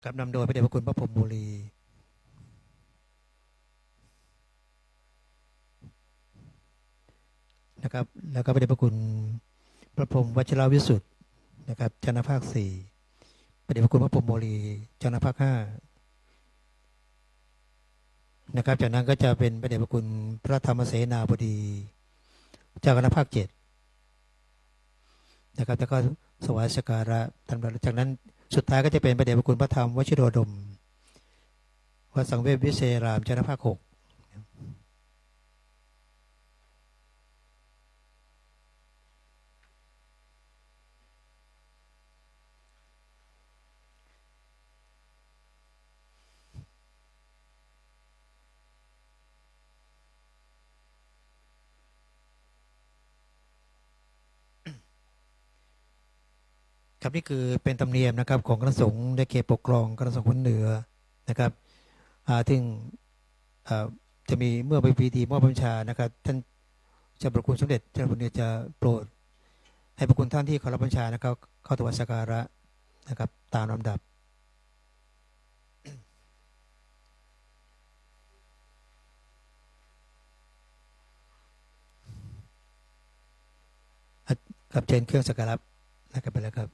กับนำโดยพระเดชพระคุณพระพรหมบุรีนะครับแล้วก็พระเดชพระคุณพระพรหมวชิรวิสุทธิ์นะครับเจ้าคณะภาค4พระเดชพระคุณพระพรหมบุรีเจ้าคณะภาค5นะครับจากนั้นก็จะเป็นพระเดชพระคุณพระธรรมเสนาบดีเจ้าคณะภาค7นะครับแล้วก็สวายสการะท่านจากนั้นสุดท้ายก็จะเป็นพระเดชพระคุณพระธรรมวชิโรดมวัดสังเวชวิเศษรามเจ้าคณะภาค6ครับนี่คือเป็นธรรมเนียมนะครับของคณะสงฆ์ในเขตปกครองคณะสงฆ์คนเหนือนะครับซึ่งจะมีเมื่อไปพิธีมอบบัญชานะครับท่านเจ้าประคุณสมเด็จเจ้าคุณเนี่ยจะโปรดให้ประคุณท่านที่เคารพบัญชานะครับเข้าถวายสักการะนะครับตามลำดับกับเชิญเครื่องสักการะนะครับไปแล้วครับ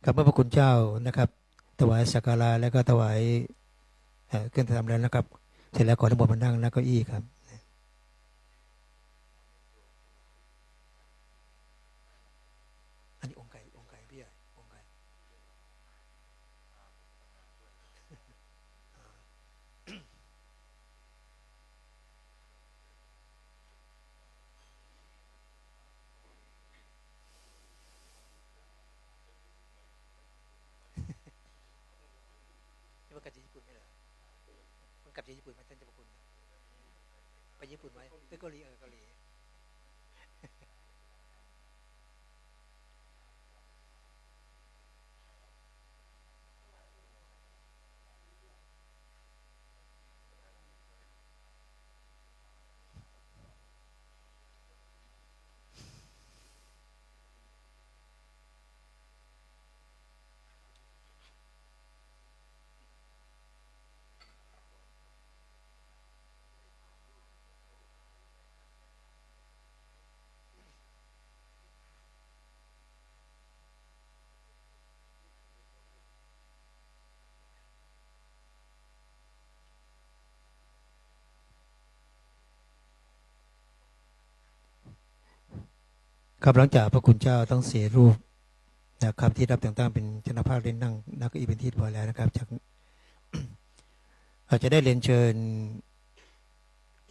กับเมื่อพระคุณเจ้านะครับถวายสักการะแล้วก็ถวายเครื่องทำแล้วนะครับเสร็จแล้วขอทั้งหมดมานั่งแล้วก็อี้ครับอันนี้องค์ไก่พี่ใหญ่องค์ไก่นี่มันกลับจากญี่ปุ่นไม่เหรอมันกลับจากญี่ปุ่นมาท่านเจ้าประคุณไปญี่ปุ่นไหมไปเกาหลีเกาหลีครับหลังจากพระคุณเจ้าต้องเสียรูปนะครับที่รับแต่งตั้งเป็นเจ้าภาพเล่นนั่งนักอีเป็นที่พอแล้วนะครับจากอาจจะได้เรียนเชิญ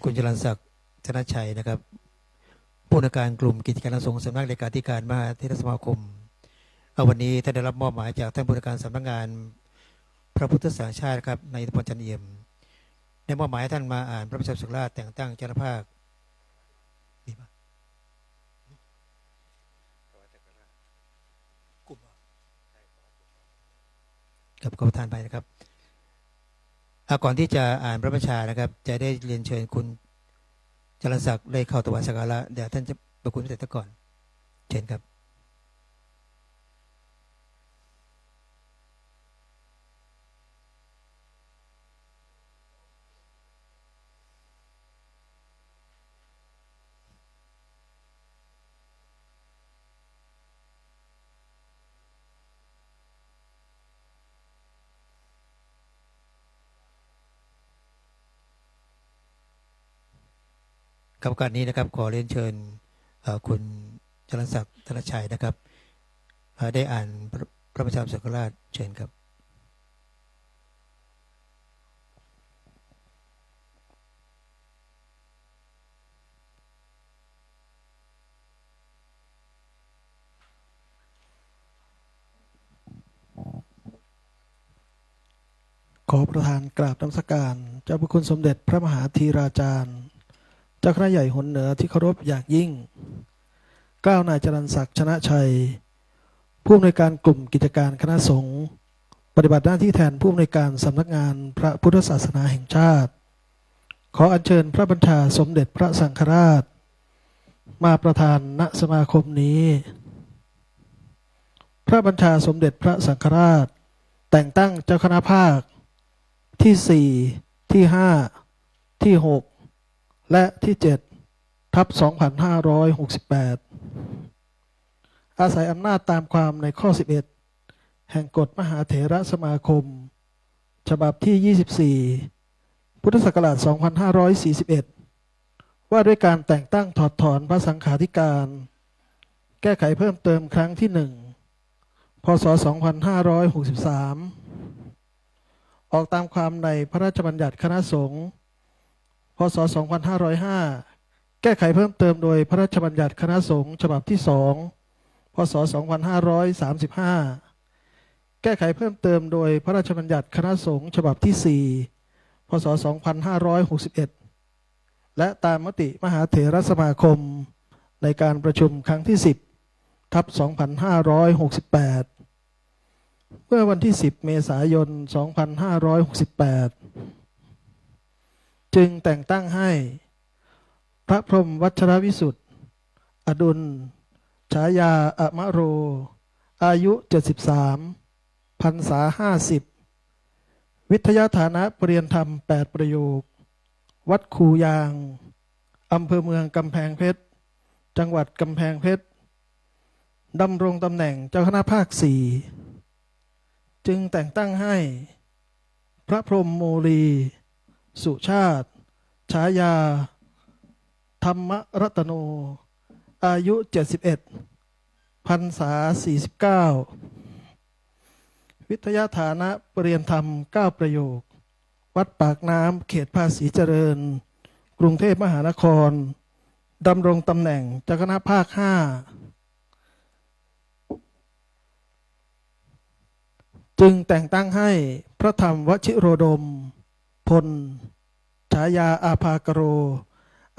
คุณจรัญศักดิ์ธนชัยนะครับผู้อำนวยการกลุ่มกิจการสงฆ์สำนักเลขาธิการมหาเถรสมาคมวันนี้ท่านได้รับมอบหมายจากท่านผู้อำนวยการสำนักงานพระพุทธศาสนาชาติครับในตำบลจันเอี่ยมได้มอบหมายให้ท่านมาอ่านพระประชาสุราษฎร์แต่งตั้งเจ้าภาพดีปะกลุ่มกับขอประทานไปนะครับก่อนที่จะอ่านพระประชานะครับจะได้เรียนเชิญคุณจรัญศักดิ์ได้เข้าถวายสักการะเดี๋ยวท่านจะประคุณเสร็จก่อนเชิญครับกับการนี้นะครับขอเรียนเชิญคุณจรัญศักดิ์ธนชัยนะครับได้อ่านพระประชาสักการะเชิญครับ ขอประธานกราบนมัสการเจ้าพระคุณสมเด็จพระมหาธีราจารย์เจ้าคณะใหญ่หนเหนือที่เคารพอย่างยิ่งเกล้านายจรัญศักดิ์ชนะชัยผู้อำนวยการกลุ่มกิจการคณะสงฆ์ปฏิบัติหน้าที่แทนผู้อำนวยการสำนักงานพระพุทธศาสนาแห่งชาติขออัญเชิญพระบัญชาสมเด็จพระสังฆราชมาประธานณสมาคมนี้พระบัญชาสมเด็จพระสังฆราชแต่งตั้งเจ้าคณะภาคที่4ที่5ที่6และที่7ทับ2568อาศัยอำนาจตามความในข้อ11แห่งกฎมหาเถรสมาคมฉบับที่24พุทธศักราช2541ว่าด้วยการแต่งตั้งถอดถอนพระสังฆาธิการแก้ไขเพิ่มเติมครั้งที่1พศ2563ออกตามความในพระราชบัญญัติคณะสงฆ์พศ2505แก้ไขเพิ่มเติมโดยพระราชบัญญัติคณะสงฆ์ฉบับที่2พศ2535แก้ไขเพิ่มเติมโดยพระราชบัญญัติคณะสงฆ์ฉบับที่4พศ2561และตามมติมหาเถรสมาคมในการประชุมครั้งที่10ทับ2568เมื่อวันที่10เมษายน2568จึงแต่งตั้งให้พระพรหมวัชรวิสุทธิ์อดุลฉายาอมโรอายุ73พรรษา50วิทยาฐานะปริยนธรรม8ประโยควัดคูยางอำเภอเมืองกำแพงเพชรจังหวัดกำแพงเพชรดำรงตำแหน่งเจ้าคณะภาค4จึงแต่งตั้งให้พระพรหมโมลีสุชาติฉายาธรรมรัตโนอายุ71พรรษา49วิทยาฐานะปริยนธรรม9ประโยควัดปากน้ำเขตภาษีเจริญกรุงเทพมหานครดำรงตำแหน่งเจ้าคณะภาค5จึงแต่งตั้งให้พระธรรมวชิโรดมพลฉายาอาภากโร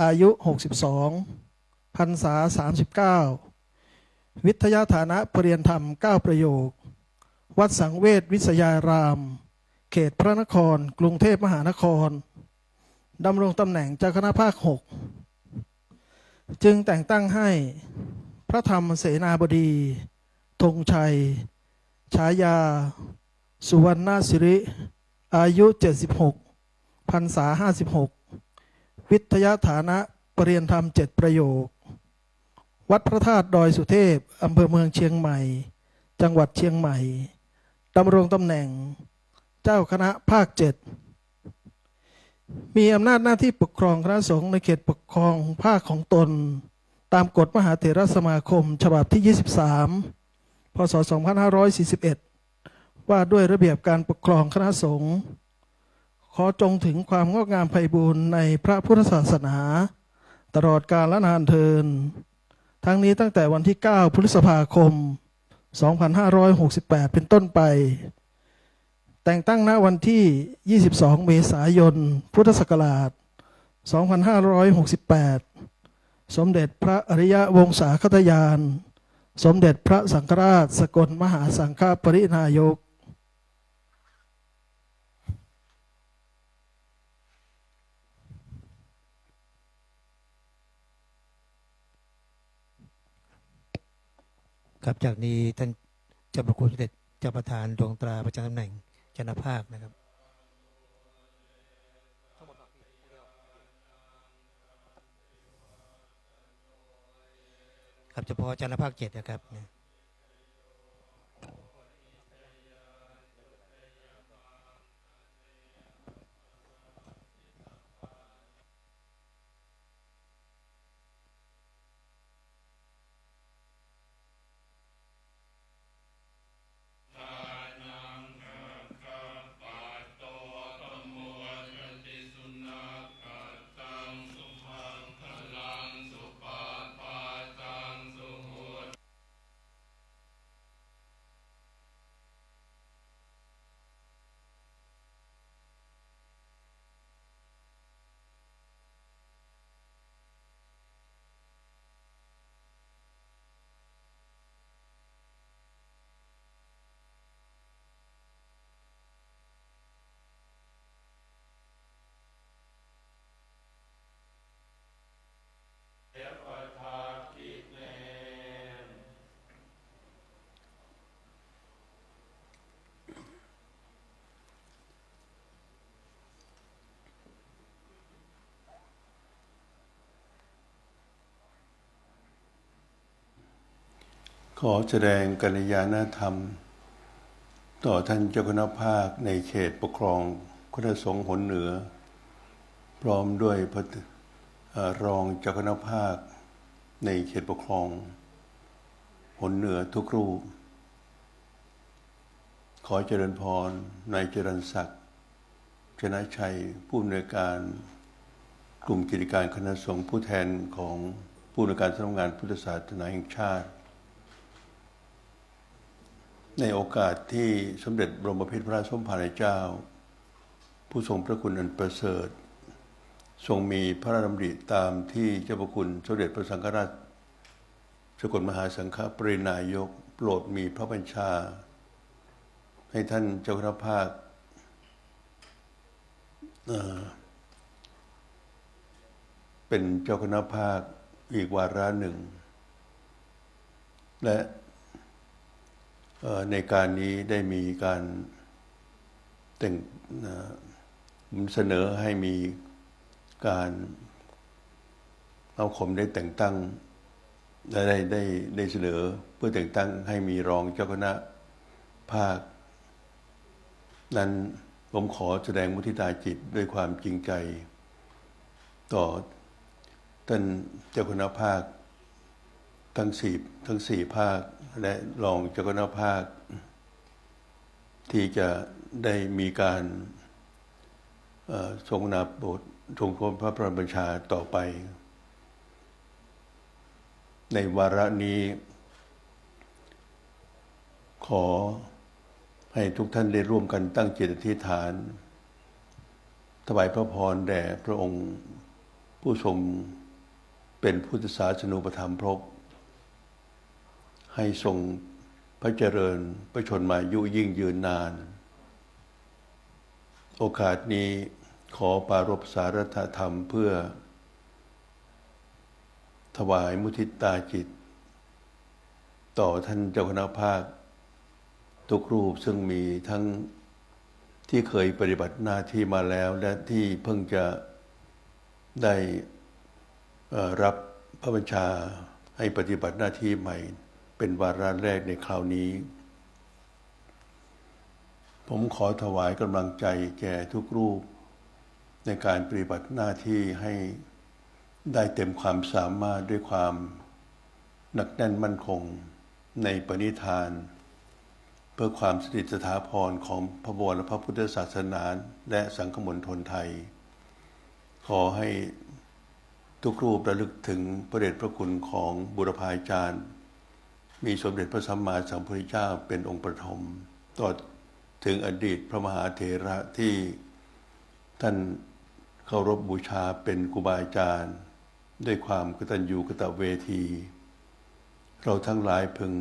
อายุ62พรรษา39วิทยาฐานะปริยนธรรม9ประโยควัดสังเวชวิทยารามเขตพระนครกรุงเทพมหานครดำรงตำแหน่งเจ้าคณะภาค6จึงแต่งตั้งให้พระธรรมเสนาบดีธงชัยฉายาสุวรรณสิริอายุ76พรรษา56วิทยาฐานะปริยนธรรม7ประโยควัดพระธาตุดอยสุเทพอำเภอเมืองเชียงใหม่จังหวัดเชียงใหม่ดำรงตำแหน่งเจ้าคณะภาค7มีอำนาจหน้าที่ปกครองคณะสงฆ์ในเขตปกครองภาคของตนตามกฎมหาเถรสมาคมฉบับที่23พศ2541ว่าด้วยระเบียบการปกครองคณะสงฆ์ขอจงถึงความงอกงามไพบูรย์ในพระพุทธศาสนาตลอดกาลนานเทินทั้งนี้ตั้งแต่วันที่9พฤษภาคม2568เป็นต้นไปแต่งตั้งณวันที่22เมษายนพุทธศักราช2568สมเด็จพระอริยวงศาคตญาณสมเด็จพระสังฆราชสกลมหาสังฆปรินายกครับจากนี้ท่านเจ้าพระคุณสมเด็จเจ้าประธานดวงตราประจำตำแหน่งเจ้าหน้าภาคนะครับครับเฉพาะเจ้าหน้าภาค7นะครับ ขอแสดงกัลยาณธรรมต่อท่านเจ้าคณะภาคในเขตปกครองคณะสงฆ์หนเหนือพร้อมด้วยพระรองเจ้าคณะภาคในเขตปกครองหนเหนือทุกรูปขอเจริญพรนายเจริญศักดิ์ชนะชัยผู้อำนวยการกลุ่มกิจการคณะสงฆ์ผู้แทนของผู้อำนวยการสำนักงานพุทธศาสนาแห่งชาติในโอกาสที่สมเด็จบรมพิตรพระราชสมภารเจ้าผู้ทรงพระคุณอันประเสริฐทรงมีพระราชดำริตามที่เจ้าพระคุณสมเด็จพระสังฆราชสกลมหาสังฆปรินายกโปรดมีพระบัญชาให้ท่านเจ้าคณะภาคเป็นเจ้าคณะภาคอีกวาระหนึ่งและในการนี้ได้มีการแต่งเสนอให้มีการเอาผมได้แต่งตั้งได้เสนอเพื่อแต่งตั้งให้มีรองเจ้าคณะภาคนั้นผมขอแสดงมุทิตาจิตด้วยความจริงใจต่อท่านเจ้าคณะภาคทั้งสี่ภาคและรองเจ้าคณะภาคที่จะได้มีการทรงนาบททรงพระบัญชาต่อไปในวาระนี้ขอให้ทุกท่านได้ร่วมกันตั้งจิตอธิษฐานถวายพระพรแด่พระองค์ผู้ทรงเป็นพุทธศาสนูปถัมภกให้ทรงพระเจริญพระชนมายุยิ่งยืนนานโอกาสนี้ขอปรารภสารัตธรรมเพื่อถวายมุทิตาจิตต่อท่านเจ้าคณะภาคทุกรูปซึ่งมีทั้งที่เคยปฏิบัติหน้าที่มาแล้วและที่เพิ่งจะได้รับพระบัญชาให้ปฏิบัติหน้าที่ใหม่เป็นวาระแรกในคราวนี้ผมขอถวายกำลังใจแก่ทุกรูปในการปฏิบัติหน้าที่ให้ได้เต็มความสามารถด้วยความหนักแน่นมั่นคงในปณิธานเพื่อความสถิตสถาพรของพระบรมและพระพุทธศาสนาและสังคมณฑลไทยขอให้ทุกรูประลึกถึงพระเดชพระคุณของบุรพาจารย์มีสมเด็จพระสัมมาสัมพุทธเจ้าเป็นองค์ประถมต่อถึงอดีตพระมหาเถระที่ท่านเคารพบูชาเป็นครูบาอาจารย์ด้วยความกตัญญูกตเวทีเราทั้งหลายพึง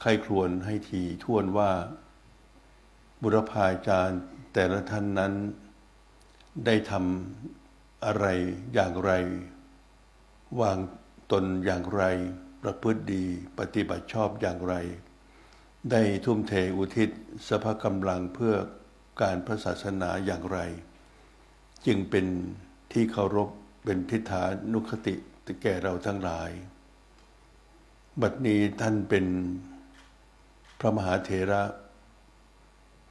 ใคร่ครวญให้ทีท่วนว่าบุรพาจารย์แต่ละท่านนั้นได้ทำอะไรอย่างไรวางตนอย่างไรประพฤติดีปฏิบัติชอบอย่างไรได้ทุ่มเทอุทิศสภกำลังเพื่อการพระศาสนาอย่างไรจึงเป็นที่เคารพเป็นทิฏฐานุคติแก่เราทั้งหลายบัดนี้ท่านเป็นพระมหาเถระ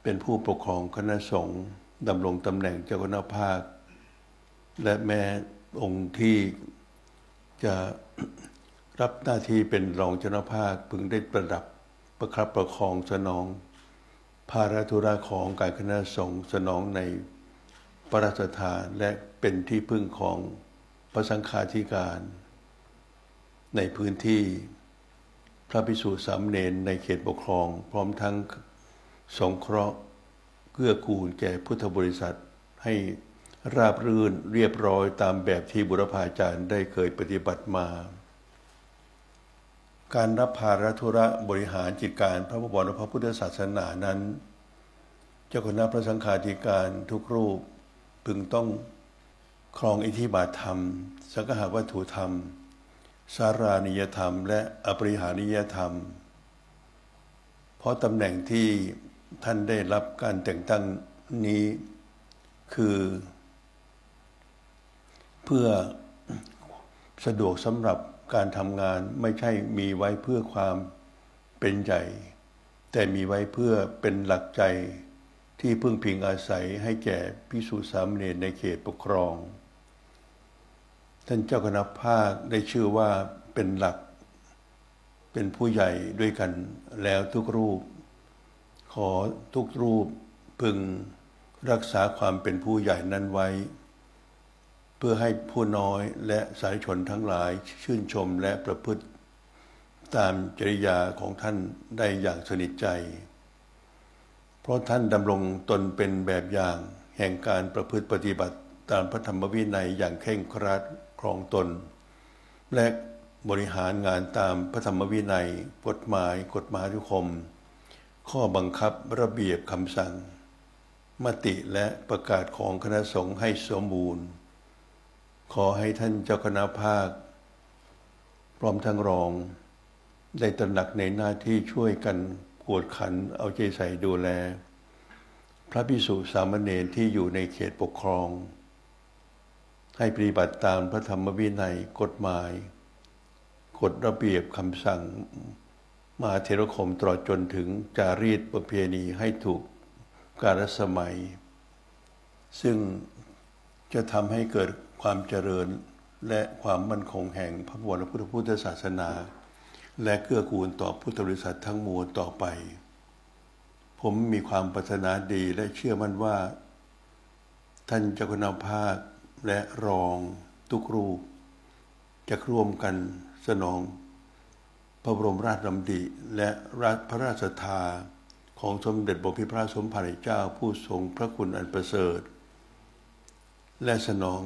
เป็นผู้ปกครองคณะสงฆ์ดำรงตำแหน่งเจ้าคณะภาคและแม้องค์ที่จะรับหน้าที่เป็นรองเจ้าคณะภาคพึงได้ประคับประคองสนองภาระธุระของการคณะสงฆ์สนองในพระราชทานและเป็นที่พึ่งของพระสังฆาธิการในพื้นที่พระภิกษุสามเณรในเขตปกครองพร้อมทั้งสงเคราะห์เกื้อกูลแก่พุทธบริษัทให้ราบรื่นเรียบร้อยตามแบบที่บุรพาจารย์ได้เคยปฏิบัติมาการรับภาระธุระบริหารกิจการพระบวรและพระพุทธศาสนานั้นเจ้าคณะพระสังฆาธิการทุกรูปพึงต้องครองอิทธิบาทธรรมสังฆวัตถุธรรมสารานิยธรรมและอปริหานิยธรรมเพราะตำแหน่งที่ท่านได้รับการแต่งตั้งนี้คือเพื่อสะดวกสำหรับการทำงานไม่ใช่มีไว้เพื่อความ เป็นใหญ่ แต่มีไว้เพื่อเป็นหลักใจที่พึ่งพิงอาศัยให้แก่ภิกษุสามเณรในเขตปกครองท่านเจ้าคณะภาคได้ชื่อว่าเป็นหลักเป็นผู้ใหญ่ด้วยกันแล้วทุกรูปขอทุกรูปพึงรักษาความเป็นผู้ใหญ่นั้นไว้เพื่อให้ผู้น้อยและสาธุชนทั้งหลายชื่นชมและประพฤติตามจริยาของท่านได้อย่างสนิทใจเพราะท่านดำรงตนเป็นแบบอย่างแห่งการประพฤติปฏิบัติตามพระธรรมวินัยอย่างเคร่งครัดครองตนและบริหารงานตามพระธรรมวินัยกฎหมายทุกคมข้อบังคับระเบียบคำสั่งมติและประกาศของคณะสงฆ์ให้สมบูรณ์ขอให้ท่านเจ้าคณะภาคพร้อมทั้งรองได้ตระหนักในหน้าที่ช่วยกันกวดขันเอาใจใส่ดูแลพระภิกษุสามเณรที่อยู่ในเขตปกครองให้ปฏิบัติตามพระธรรมวินัยกฎหมายกฎระเบียบคำสั่งมหาเถรคมตลอดจนถึงจารีตประเพณีให้ถูกกาลสมัยซึ่งจะทำให้เกิดความเจริญและความมั่นคงแห่งพระบรมพุทธศาสนาและเกื้อกูลต่อพุทธบริษัททั้งมวลต่อไปผมมีความปรารถนาดีและเชื่อมั่นว่าท่านเจ้าคณะภาคและรองทุกรูปจะร่วมกันสนองพระบรมราชดำริและพระราชทานของสมเด็จพระพิพระสมภารเจ้าผู้ทรงพระคุณอันประเสริฐและสนอง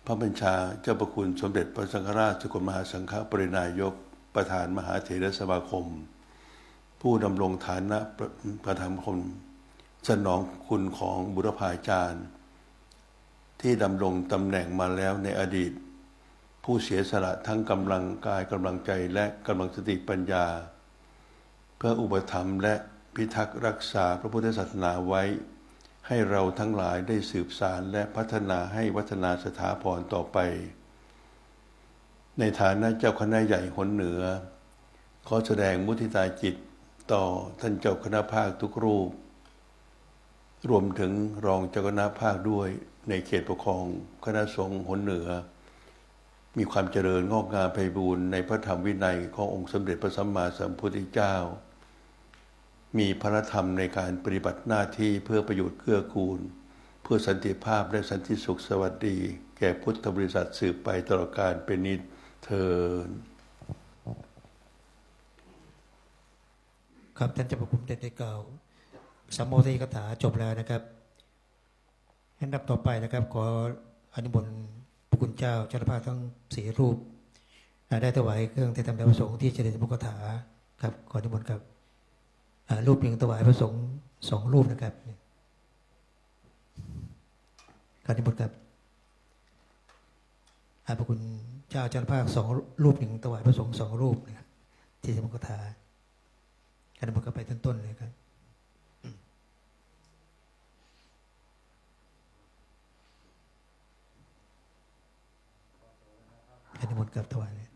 พระบัญชาเจ้าประคุณสมเด็จพระสังฆราชสกลมหาสังฆปรินายกประธานมหาเถรสมาคมผู้ดำรงฐานะประธานคมสนองคุณของบุรพาจารย์ที่ดำรงตำแหน่งมาแล้วในอดีตผู้เสียสละทั้งกำลังกายกำลังใจและกำลังสติปัญญาเพื่ออุปถัมภ์และพิทักษ์รักษาพระพุทธศาสนาไว้ให้เราทั้งหลายได้สืบสานและพัฒนาให้วัฒนาสถาพรต่อไปในฐานะเจ้าคณะใหญ่หนเหนือขอแสดงมุทิตาจิตต่อท่านเจ้าคณะภาคทุกรูปรวมถึงรองเจ้าคณะภาคด้วยในเขตปกครองคณะสงฆ์หนเหนือมีความเจริญงอกงามไพบูรณ์ในพระธรรมวินัยขององค์สมเด็จพระสัมมาสัมพุทธเจ้ามีพระธรรมในการปฏิบัติหน้าที่เพื่อประโยชน์เกื้อกูลเพื่อสันติภาพและสันติสุขสวัสดีแก่พุทธบริษัทสืบไปตลอดกาลเป็นนิจเทอญครับท่านเจ้าพระคุณได้กล่าวสัมโมทนิกถาจบแล้วนะครับอันดับต่อไปนะครับขออนุโมทนาพระคุณเจ้าเจ้าภาพทั้งสี่รูปได้ถวายเครื่องเทศธรรมแด่พระสงฆ์ที่เจริญมุขถาครับขออนุโมทนาครับรูปหนึ่งถวายพระสงฆ์สองรูปนะครับขออนุโมทนาครับพระคุณเจ้าภาพสองรูปหนึ่งถวายพระสงฆ์สองรูปนะครับที่เจริญมุขถาขออนุโมทนาไปต้นๆเลยครับขออนุโมทนากับถวายเลย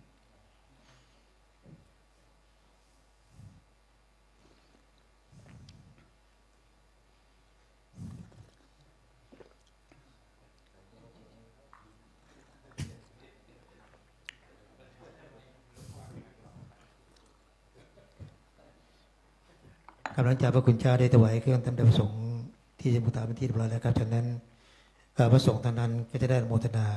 กำลังจากพระคุณเจ้าได้ถวายเครื่องทำแด่พระสงฆ์ที่จะมุตาเป็นที่เรียบร้อยแล้วครับจากนั้นพระสงฆ์ท่านนั้นก็จะได้อนุโมทนา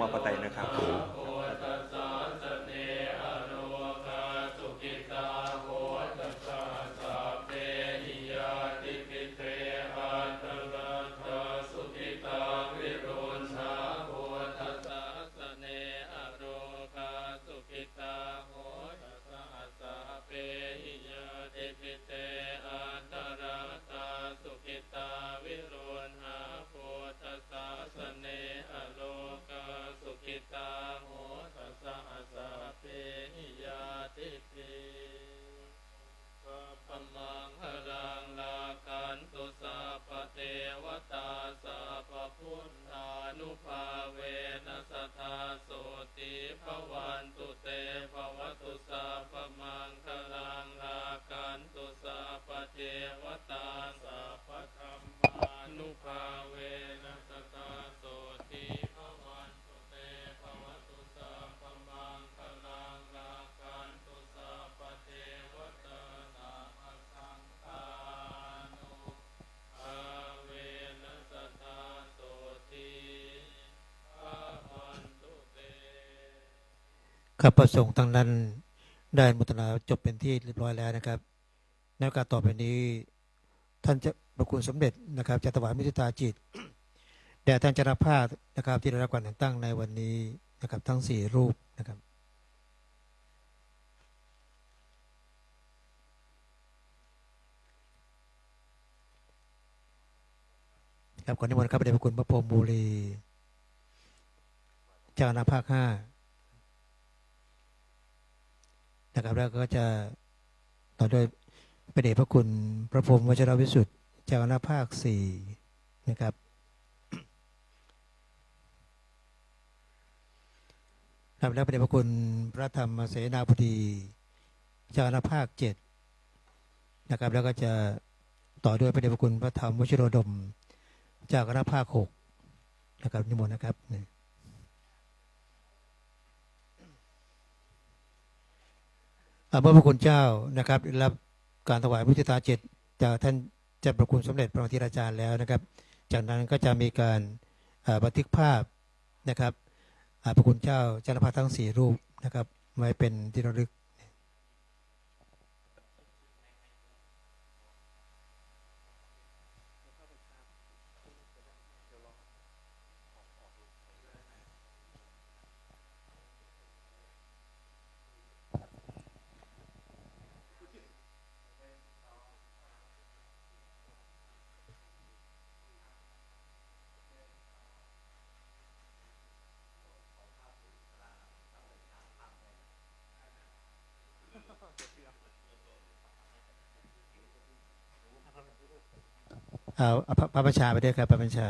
มาปไตยนะครับข้าพระสงฆ์ทั้งนั้นได้อนุโมทนาจบเป็นที่เรียบร้อยแล้วนะครับในโอกาสต่อไปนี้ท่านเจ้าพระคุณสมเด็จนะครับจะถวายมุทิตาจิตแด่ท่านเจ้าภาพนะครับที่ได้รับการแต่งตั้งในวันนี้นะครับทั้ง4รูปนะครับครับขอนิมนต์ครับพระเดชพระคุณพระพรหมบุรีเจ้าคณะภาค5นะครับแล้วก็จะต่อด้วยพระเดชพระคุณพระพรหมวชิรวิสุทธิ์เจ้าคณะภาค4นะครับแล้วพระเดชพระคุณพระธรรมเสนาบดีเจ้าคณะภาค7นะครับแล้วก็จะต่อด้วยพระเดชพระคุณพระธรรมวชิโรดมเจ้าคณะภาค6นะครับนิมนต์นะครับเมื่อพระคุณเจ้านะครับรับการถวายมุทิตาจิตจากท่านเจ้าพระคุณสมเด็จพระบรมราชาแล้วนะครับจากนั้นก็จะมีการบันทึกภาพนะครับพระคุณเจ้าเจ้าภาพทั้ง4รูปนะครับไว้เป็นที่ระลึกเอาพระบัญชาไปด้วยครับพระบัญชา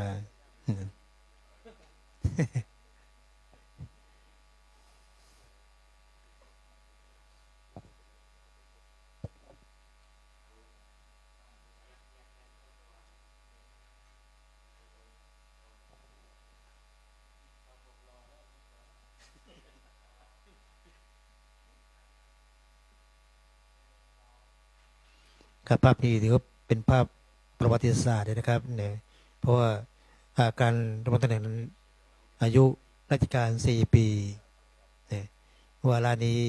ครับภาพนี้ถือว่าเป็นภาพประวัติศาสตร์เลยนะครับเนี่ยเพราะว่าการดำรงตำแหน่งอายุราชการ4 ปีเนี่ยวาระนี้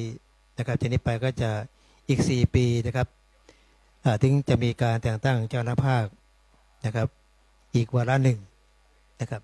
นะครับจากนี้ไปก็จะอีก4 ปีนะครับถึงจะมีการแต่งตั้งเจ้าหน้าภาคนะครับอีกวาระหนึ่งนะครับ